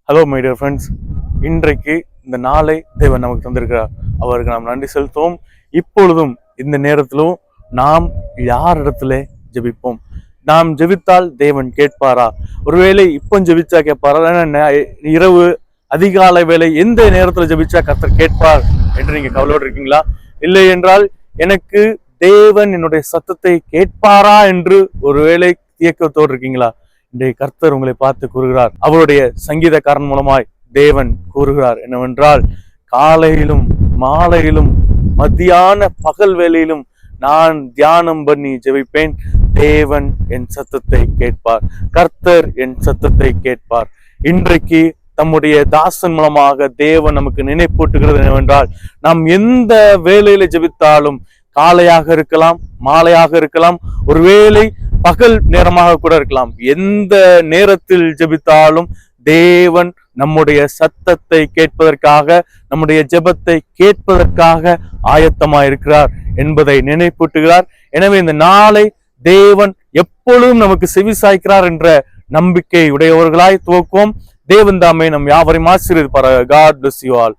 Hello my dear friends, இன்றைக்கு இந்த நாளை தேவன் நமக்கு தந்திருக்கிறார். அவருக்கு நாம் நன்றி செலுத்துவோம். இப்பொழுதும் இந்த நேரத்திலும் நாம் யாரிடத்துல ஜெபிப்போம்? நாம் ஜெபித்தால் தேவன் கேட்பாரா? ஒருவேளை இப்போ ஜெபிச்சா கேட்பாரா? இரவு அதிகாலை வேலை எந்த நேரத்துல ஜெபிச்சா கர்த்தர் கேட்பார் என்று நீங்க கவலையோடு இருக்கீங்களா? இல்லை என்றால் எனக்கு தேவன் என்னுடைய சத்தத்தை கேட்பாரா என்று ஒருவேளை இயக்கத்தோடு இருக்கீங்களா? இன்றைய கர்த்தர் உங்களை பார்த்து கூறுகிறார். அவருடைய சங்கீதக்காரன் மூலமாய் தேவன் கூறுகிறார் என்னவென்றால், காலையிலும் மாலையிலும் மத்தியான பகல் வேளையிலும் நான் தியானம் பண்ணி ஜெபிப்பேன், தேவன் என் சத்தத்தை கேட்பார், கர்த்தர் என் சத்தத்தை கேட்பார். இன்றைக்கு தம்முடைய தாசன் மூலமாக தேவன் நமக்கு நினைப்பூட்டுகிறது என்னவென்றால், நாம் எந்த வேலையில ஜெபித்தாலும், காலையாக இருக்கலாம், மாலையாக இருக்கலாம், ஒருவேளை பகல் நேரமாக கூட இருக்கலாம், எந்த நேரத்தில் ஜெபித்தாலும் தேவன் நம்முடைய சத்தத்தை கேட்பதற்காக, நம்முடைய ஜெபத்தை கேட்பதற்காக ஆயத்தமாயிருக்கிறார் என்பதை நினைப்பூட்டுகிறார். எனவே இந்த நாளை தேவன் எப்பொழுதும் நமக்கு செவி சாய்க்கிறார் என்ற நம்பிக்கை உடையவர்களாய் துவக்குவோம். தேவன் தாமே நம் யாவரையும் ஆசீர்வதிப்பாராக. God bless you all.